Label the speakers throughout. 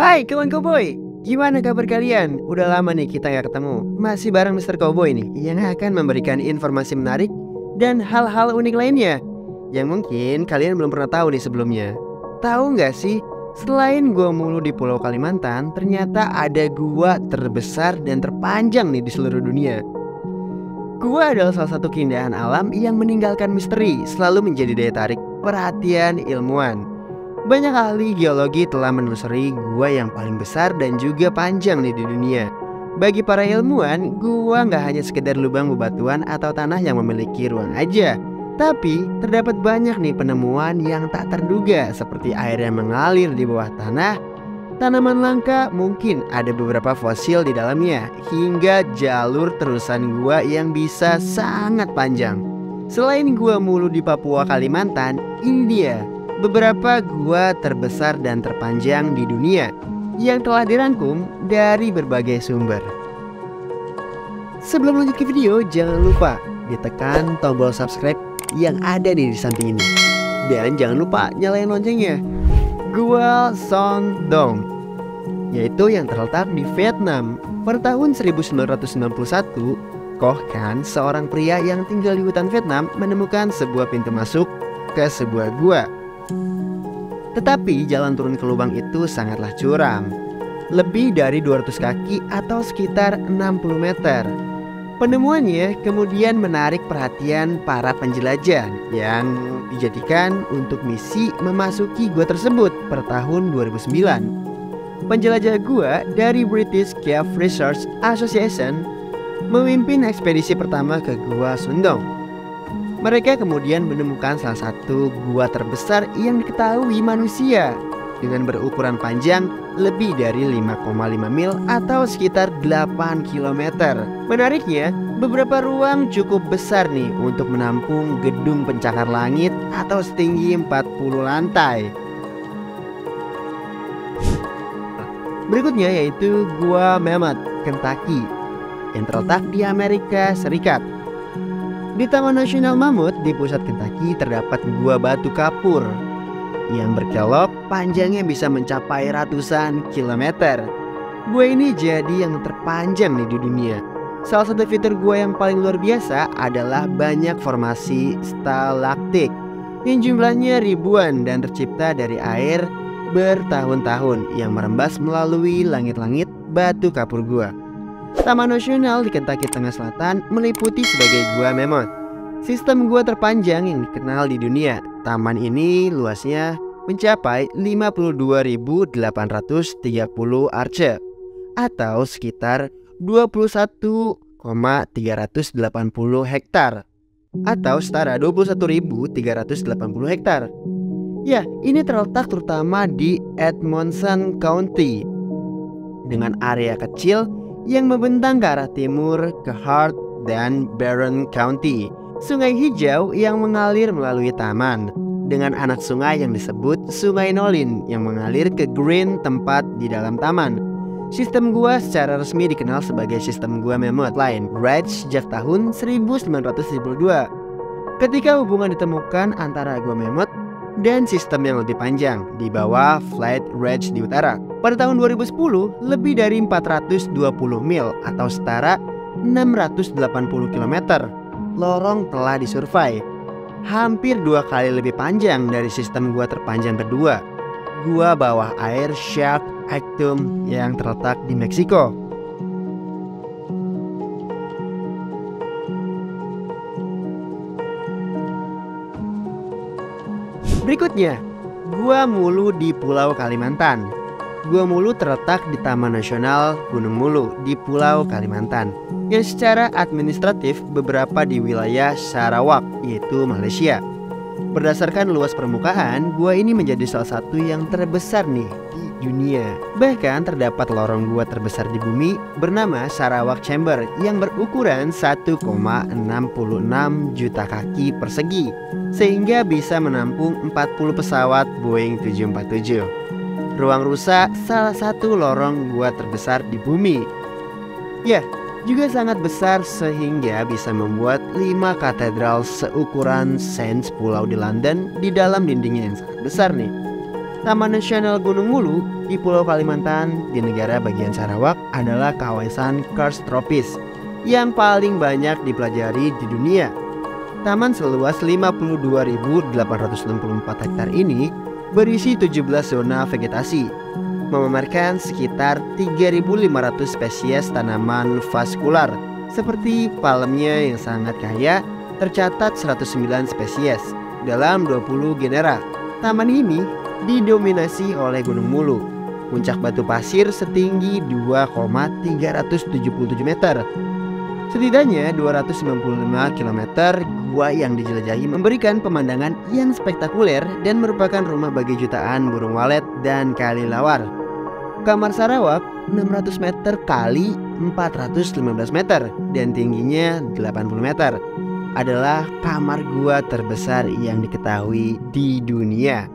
Speaker 1: Hai kawan Cowboy, gimana kabar kalian? Udah lama nih kita gak ketemu. Masih bareng Mr. Cowboy nih, yang akan memberikan informasi menarik dan hal-hal unik lainnya yang mungkin kalian belum pernah tahu nih sebelumnya. Tahu gak sih, selain gua mulu di Pulau Kalimantan, ternyata ada gua terbesar dan terpanjang nih di seluruh dunia. Gua adalah salah satu keindahan alam yang meninggalkan misteri, selalu menjadi daya tarik perhatian ilmuwan. Banyak ahli geologi telah menelusuri gua yang paling besar dan juga panjang nih di dunia. Bagi para ilmuwan, gua nggak hanya sekedar lubang bebatuan atau tanah yang memiliki ruang aja, tapi terdapat banyak nih penemuan yang tak terduga, seperti air yang mengalir di bawah tanah, tanaman langka, mungkin ada beberapa fosil di dalamnya, hingga jalur terusan gua yang bisa sangat panjang. Selain gua mulu di Papua Kalimantan, ini dia beberapa gua terbesar dan terpanjang di dunia yang telah dirangkum dari berbagai sumber. Sebelum lanjut ke video, jangan lupa ditekan tombol subscribe yang ada di samping ini. Dan jangan lupa nyalain loncengnya. Gua Son Doong, yaitu yang terletak di Vietnam. Pada tahun 1991, Koh Khan, seorang pria yang tinggal di hutan Vietnam, menemukan sebuah pintu masuk ke sebuah gua. Tetapi jalan turun ke lubang itu sangatlah curam, lebih dari 200 kaki atau sekitar 60 meter. Penemuannya kemudian menarik perhatian para penjelajah yang dijadikan untuk misi memasuki gua tersebut pada tahun 2009. Penjelajah gua dari British Cave Research Association memimpin ekspedisi pertama ke Gua Son Doong. Mereka kemudian menemukan salah satu gua terbesar yang diketahui manusia dengan berukuran panjang lebih dari 5,5 mil atau sekitar 8 km. Menariknya, beberapa ruang cukup besar nih untuk menampung gedung pencakar langit atau setinggi 40 lantai. Berikutnya yaitu Gua Mammoth, Kentucky, yang terletak di Amerika Serikat. Di Taman Nasional Mammoth di pusat Kentucky terdapat gua batu kapur yang berkelok, panjangnya bisa mencapai ratusan kilometer. Gua ini jadi yang terpanjang nih di dunia. Salah satu fitur gua yang paling luar biasa adalah banyak formasi stalaktik yang jumlahnya ribuan dan tercipta dari air bertahun-tahun yang merembas melalui langit-langit batu kapur gua. Taman Nasional di Kentucky Tengah Selatan meliputi sebagai Gua Mammoth, sistem gua terpanjang yang dikenal di dunia. Taman ini luasnya mencapai 52.830 arche atau sekitar 21,380 hektar atau setara 21.380 hektar. Ya, ini terletak terutama di Edmonson County dengan area kecil yang membentang ke arah timur ke Hart dan Barron County. Sungai hijau yang mengalir melalui taman dengan anak sungai yang disebut Sungai Nolin yang mengalir ke Green, tempat di dalam taman. Sistem gua secara resmi dikenal sebagai sistem Gua Mammoth Line Ridge sejak tahun 1972. Ketika hubungan ditemukan antara Gua Mammoth dan sistem yang lebih panjang di bawah Flat Ridge di utara. Pada tahun 2010, lebih dari 420 mil atau setara 680 km lorong telah disurvei. Hampir 2 kali lebih panjang dari sistem gua terpanjang kedua, gua bawah air Shark Actum yang terletak di Meksiko. Berikutnya, Gua Mulu di Pulau Kalimantan. Gua Mulu terletak di Taman Nasional Gunung Mulu di Pulau Kalimantan, yang secara administratif beberapa di wilayah Sarawak, yaitu Malaysia. Berdasarkan luas permukaan, gua ini menjadi salah satu yang terbesar nih di dunia. Bahkan terdapat lorong gua terbesar di bumi bernama Sarawak Chamber yang berukuran 1,66 juta kaki persegi, sehingga bisa menampung 40 pesawat Boeing 747. Ruang rusa salah satu lorong gua terbesar di bumi. Ya, juga sangat besar sehingga bisa membuat 5 katedral seukuran Saint Pulau di London di dalam dindingnya yang sangat besar nih. Taman Nasional Gunung Mulu di Pulau Kalimantan di negara bagian Sarawak adalah kawasan karst tropis yang paling banyak dipelajari di dunia. Taman seluas 52.864 hektar ini berisi 17 zona vegetasi, memamerkan sekitar 3.500 spesies tanaman vaskular seperti palmnya yang sangat kaya, tercatat 109 spesies dalam 20 genera. Taman ini didominasi oleh Gunung Mulu, puncak batu pasir setinggi 2,377 meter. Setidaknya 295 km gua yang dijelajahi memberikan pemandangan yang spektakuler dan merupakan rumah bagi jutaan burung walet dan kelelawar. Kamar Sarawak 600 meter kali 415 meter dan tingginya 80 meter adalah kamar gua terbesar yang diketahui di dunia.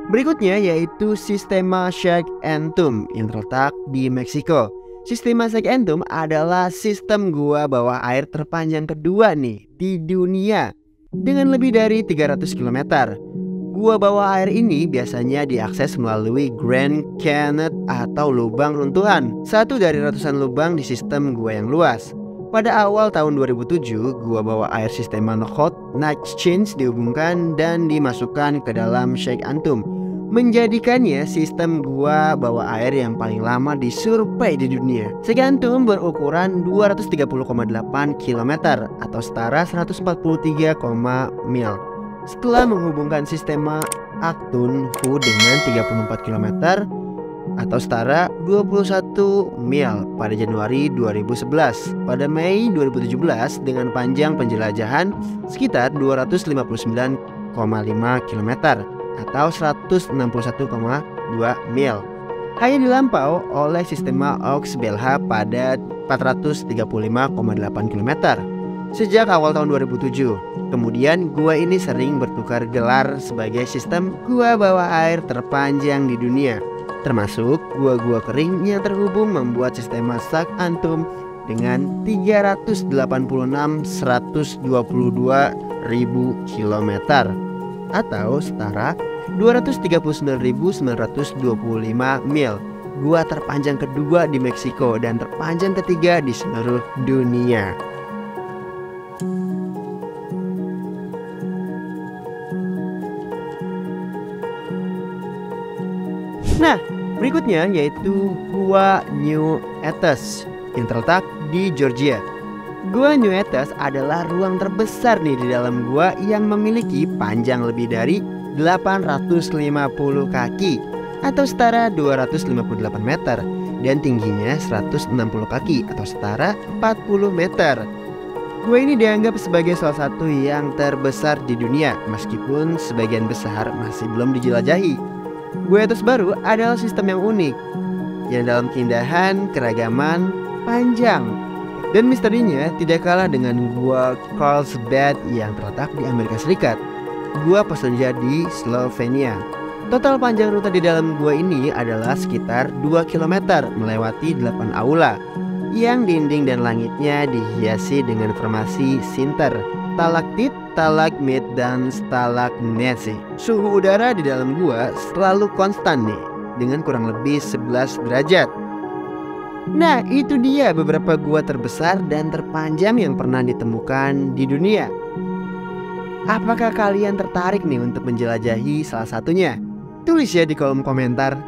Speaker 1: Berikutnya yaitu Sistema Shake and Tomb yang terletak di Meksiko. Sistema Shake and Tomb adalah sistem gua bawah air terpanjang kedua nih di dunia dengan lebih dari 300 km. Gua bawah air ini biasanya diakses melalui Grand Canyon atau lubang runtuhan, satu dari ratusan lubang di sistem gua yang luas. Pada awal tahun 2007, gua bawah air sistema Knockhout Night Change dihubungkan dan dimasukkan ke dalam Shake and Tomb, menjadikannya sistem gua bawah air yang paling lama disurvei di dunia. Shake and Tomb berukuran 230,8 km atau setara 143, mil. Setelah menghubungkan sistema Aktun Hu dengan 34 km atau setara 21 mil pada Januari 2011. Pada Mei 2017 dengan panjang penjelajahan sekitar 259,5 km atau 161,2 mil. Hanya dilampau oleh sistema Aux Belha pada 435,8 km sejak awal tahun 2007. Kemudian gua ini sering bertukar gelar sebagai sistem gua bawah air terpanjang di dunia, termasuk gua-gua kering yang terhubung membuat sistema Shake and Tomb dengan 386.122.000 km atau setara 239.925 mil. Gua terpanjang kedua di Meksiko dan terpanjang ketiga di seluruh dunia. Nah, berikutnya yaitu Gua New Etos yang terletak di Georgia. Gua New Etos adalah ruang terbesar nih di dalam gua yang memiliki panjang lebih dari 850 kaki atau setara 258 meter dan tingginya 160 kaki atau setara 40 meter. Gua ini dianggap sebagai salah satu yang terbesar di dunia meskipun sebagian besar masih belum dijelajahi. Gua Etos baru adalah sistem yang unik yang dalam keindahan, keragaman, panjang, dan misterinya tidak kalah dengan Gua Carlsbad yang terletak di Amerika Serikat. Gua Posoja di Slovenia. Total panjang rute di dalam gua ini adalah sekitar 2 km melewati 8 aula yang dinding dan langitnya dihiasi dengan formasi sinter, stalaktit, stalagmit, dan stalagnet. Suhu udara di dalam gua selalu konstan nih dengan kurang lebih 11 derajat. Nah, itu dia beberapa gua terbesar dan terpanjang yang pernah ditemukan di dunia. Apakah kalian tertarik nih untuk menjelajahi salah satunya? Tulis ya di kolom komentar.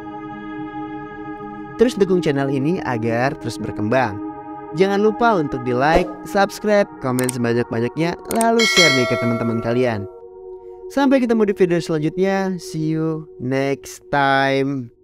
Speaker 1: Terus dukung channel ini agar terus berkembang. Jangan lupa untuk di like, subscribe, komen sebanyak-banyaknya, lalu share nih ke teman-teman kalian. Sampai ketemu di video selanjutnya. See you next time.